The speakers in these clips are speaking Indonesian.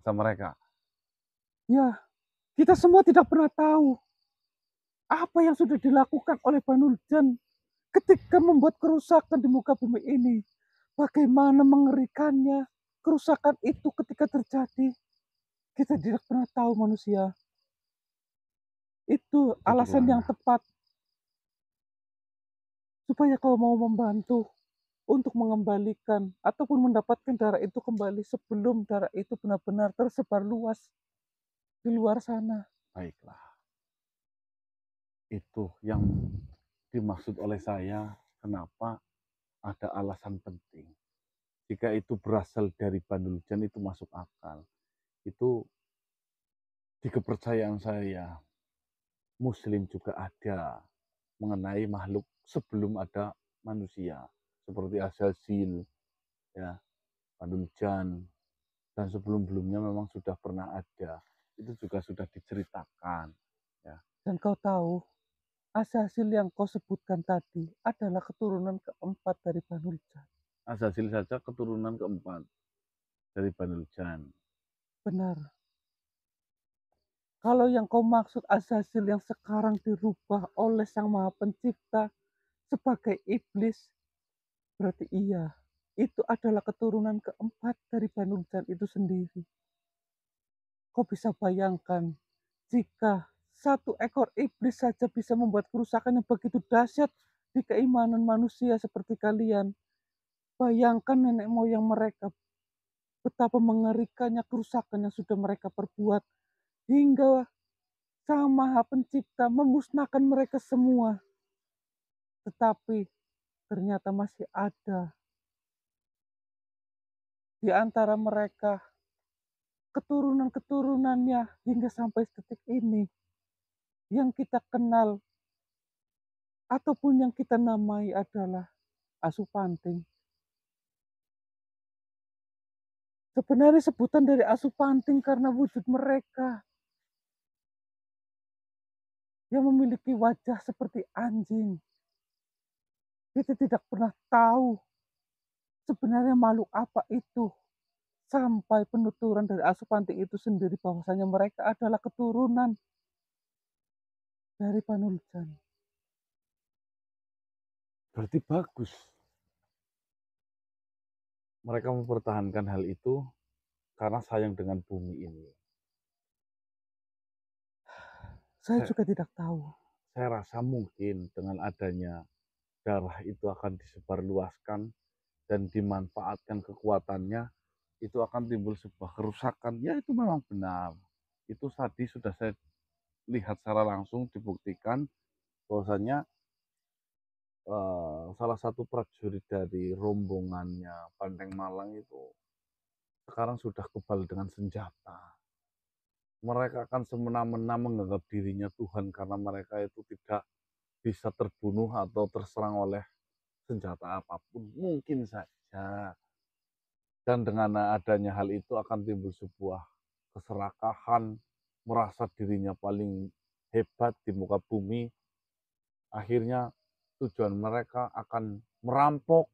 bangsa mereka. Ya, kita semua tidak pernah tahu apa yang sudah dilakukan oleh Banu Jan ketika membuat kerusakan di muka bumi ini. Bagaimana mengerikannya kerusakan itu ketika terjadi. Kita tidak pernah tahu manusia. Itu alasan yang Begitulah. tepat supaya kau mau membantu untuk mengembalikan ataupun mendapatkan darah itu kembali sebelum darah itu benar-benar tersebar luas di luar sana. Baiklah. Itu yang dimaksud oleh saya, kenapa ada alasan penting. Jika itu berasal dari Banduljan itu masuk akal. Itu di kepercayaan saya, Muslim juga ada mengenai makhluk sebelum ada manusia. Seperti Azazil, ya, Banduljan, dan sebelum-belumnya memang sudah pernah ada. Itu juga sudah diceritakan. Ya. Dan kau tahu, Ashasil yang kau sebutkan tadi adalah keturunan keempat dari Banu Jan. Azazil saja keturunan keempat dari Banduljan. Benar. Kalau yang kau maksud Azazel yang sekarang dirubah oleh Sang Maha Pencipta sebagai iblis, berarti iya. Itu adalah keturunan keempat dari Banu Jan itu sendiri. Kau bisa bayangkan jika satu ekor iblis saja bisa membuat kerusakan yang begitu dahsyat di keimanan manusia seperti kalian. Bayangkan nenek moyang mereka, betapa mengerikannya kerusakan yang sudah mereka perbuat. Hingga Sang Maha Pencipta memusnahkan mereka semua. Tetapi ternyata masih ada di antara mereka keturunan-keturunannya hingga sampai detik ini yang kita kenal ataupun yang kita namai adalah Asupanting. Sebenarnya sebutan dari Asupanting karena wujud mereka yang memiliki wajah seperti anjing. Kita tidak pernah tahu sebenarnya makhluk apa itu sampai penuturan dari Asupanting itu sendiri bahwasanya mereka adalah keturunan dari Panuljan. Berarti bagus. Mereka mempertahankan hal itu karena sayang dengan bumi ini. Saya Saya, juga tidak tahu. saya rasa mungkin dengan adanya darah itu akan disebarluaskan dan dimanfaatkan kekuatannya, itu akan timbul sebuah kerusakan. Ya itu memang benar. Itu tadi sudah saya lihat secara langsung dibuktikan bahwasanya salah satu prajurit dari rombongannya Banteng Malang itu sekarang sudah kebal dengan senjata. Mereka akan semena-mena menganggap dirinya Tuhan karena mereka itu tidak bisa terbunuh atau terserang oleh senjata apapun. Mungkin saja. Dan dengan adanya hal itu akan timbul sebuah keserakahan, merasa dirinya paling hebat di muka bumi. Akhirnya tujuan mereka akan merampok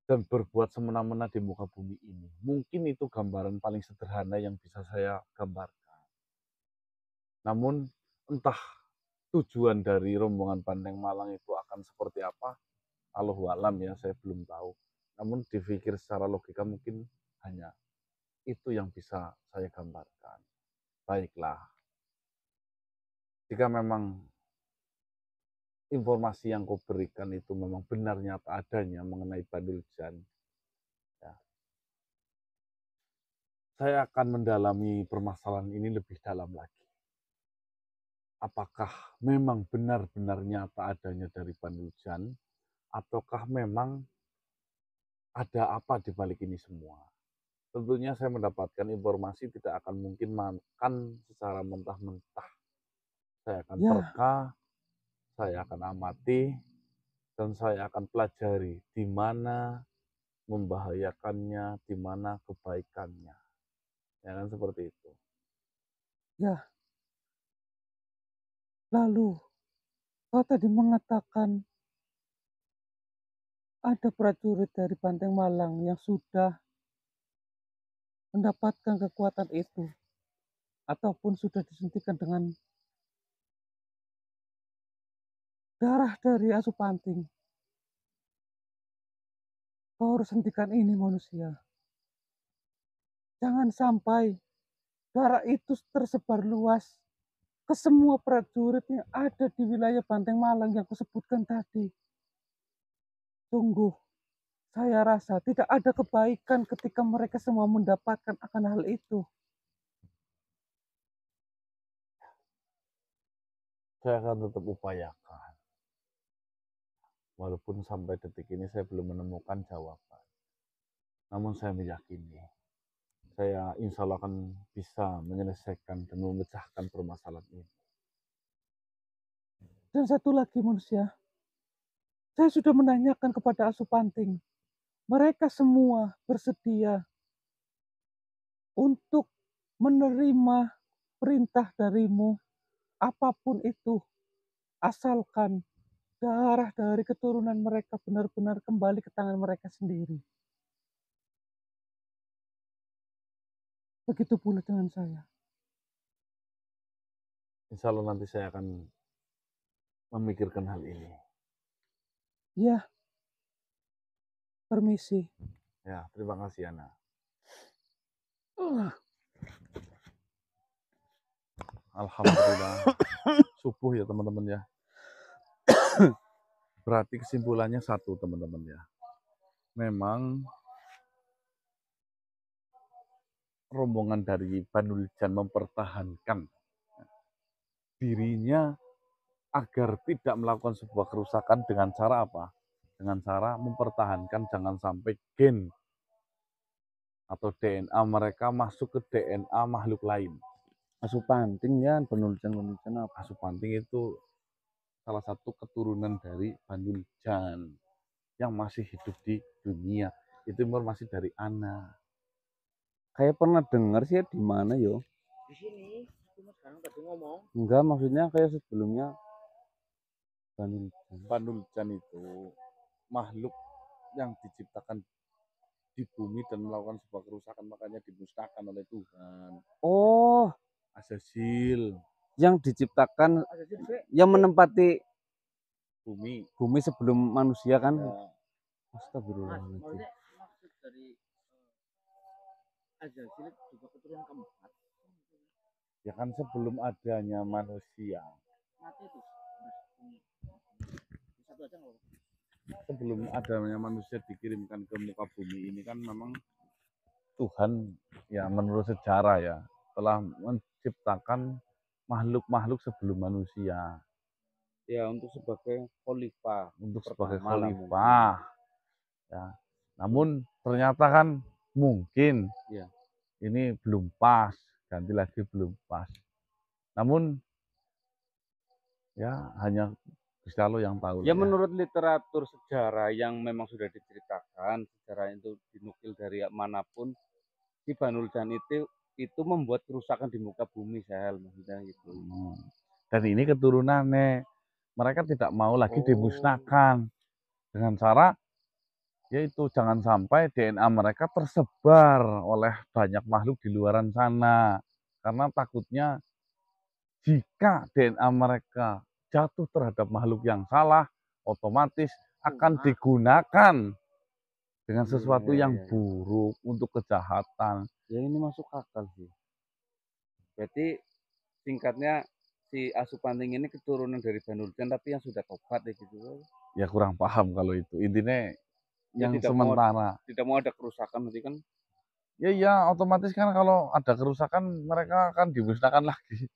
dan berbuat semena-mena di muka bumi ini. Mungkin itu gambaran paling sederhana yang bisa saya gambarkan. Namun entah tujuan dari rombongan Banteng Malang itu akan seperti apa, Allahu alam ya, saya belum tahu. Namun dipikir secara logika mungkin hanya itu yang bisa saya gambarkan. Baiklah, jika memang informasi yang kau berikan itu memang benar nyata adanya mengenai Banduljan, ya, saya akan mendalami permasalahan ini lebih dalam lagi. Apakah memang benar-benar nyata adanya dari Banduljan, ataukah memang ada apa di balik ini semua? Tentunya saya mendapatkan informasi tidak akan mungkin makan secara mentah-mentah. Saya akan Ya, terka, saya akan amati, dan saya akan pelajari di mana membahayakannya, di mana kebaikannya. Ya kan seperti itu. ya. Lalu, kau tadi mengatakan ada prajurit dari Banteng Malang yang sudah mendapatkan kekuatan itu, ataupun sudah disuntikan dengan darah dari asup panting. Kau harus hentikan ini manusia. Jangan sampai darah itu tersebar luas ke semua prajurit yang ada di wilayah Banteng Malang yang kusebutkan tadi. Sungguh, saya rasa tidak ada kebaikan ketika mereka semua mendapatkan akan hal itu. Saya akan tetap upayakan. Walaupun sampai detik ini saya belum menemukan jawaban. Namun saya meyakini, saya insya Allah akan bisa menyelesaikan dan memecahkan permasalahan ini. Dan satu lagi manusia, saya sudah menanyakan kepada asup panting. Mereka semua bersedia untuk menerima perintah darimu, apapun itu, asalkan darah dari keturunan mereka benar-benar kembali ke tangan mereka sendiri. Begitu pula dengan saya. Insya Allah nanti saya akan memikirkan hal ini. Ya, permisi. Ya, terima kasih Ana. Alhamdulillah. Subuh ya teman-teman ya. Berarti kesimpulannya satu teman-teman ya. Memang rombongan dari Banuljan mempertahankan dirinya agar tidak melakukan sebuah kerusakan dengan cara apa? Dengan cara mempertahankan jangan sampai gen atau DNA mereka masuk ke DNA makhluk lain. Asup panting ya, penelitian apa? Asup panting itu salah satu keturunan dari Banuljan yang masih hidup di dunia. Itu informasi dari Ana. Kayak pernah dengar sih di mana yo? Di sini, cuma sekarang tadi ngomong. Enggak, maksudnya kayak sebelumnya Banuljan itu makhluk yang diciptakan di bumi dan melakukan sebuah kerusakan, makanya dimusnahkan oleh Tuhan. Oh, Azazil yang diciptakan, yang menempati bumi sebelum manusia kan? ya. Astagfirullahaladzim. Maksudnya maksud dari Azazil juga keturunan keempat. Ya kan sebelum adanya manusia. Mati itu. Satu aja nggak apa-apa. Sebelum adanya manusia dikirimkan ke muka bumi ini kan memang Tuhan ya menurut sejarah ya telah menciptakan makhluk-makhluk sebelum manusia. Ya, untuk sebagai khalifah. Untuk sebagai Pertama lah khalifah. Ya. Namun ternyata kan mungkin ya, ini belum pas, ganti lagi belum pas. Namun ya hanya Gusti Allah yang tahu. Ya, menurut literatur sejarah yang memang sudah diceritakan, sejarah itu dinukil dari manapun, di Banuljan itu membuat kerusakan di muka bumi, Sahel, maksudnya gitu. Dan ini keturunannya, mereka tidak mau lagi dimusnahkan dengan cara yaitu jangan sampai DNA mereka tersebar oleh banyak makhluk di luaran sana, karena takutnya jika DNA mereka jatuh terhadap makhluk yang salah, otomatis akan digunakan dengan sesuatu yang buruk untuk kejahatan. Ya, ini masuk akal sih. Berarti singkatnya si asup panting ini keturunan dari Banuljan tapi yang sudah tobat ya gitu. Ya kurang paham kalau itu. Intinya Ya, yang sementara. Tidak mau ada kerusakan nanti kan. Ya iya, otomatis kan kalau ada kerusakan mereka akan dimusnahkan lagi.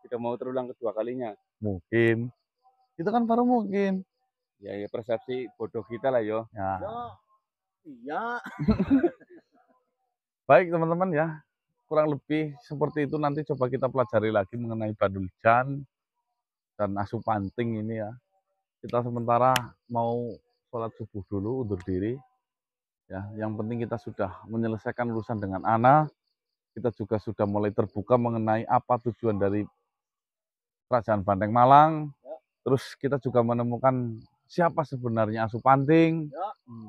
Tidak mau terulang kedua kalinya. Mungkin. Itu kan baru mungkin. Ya, persepsi bodoh kita lah yo. Ya. Iya. Baik teman-teman ya. Kurang lebih seperti itu nanti coba kita pelajari lagi mengenai Banuljan dan asup panting ini ya. Kita sementara mau sholat subuh dulu, undur diri. Ya, yang penting kita sudah menyelesaikan urusan dengan Ana. Kita juga sudah mulai terbuka mengenai apa tujuan dari Kerajaan Banteng Malang. Terus kita juga menemukan siapa sebenarnya asup panting.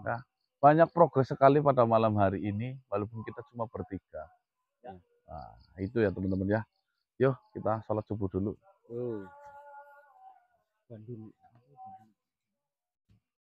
Ya, banyak progres sekali pada malam hari ini, walaupun kita cuma bertiga. Ya. Nah, itu ya teman-teman ya. Yuk kita sholat subuh dulu. Oh. Bandung.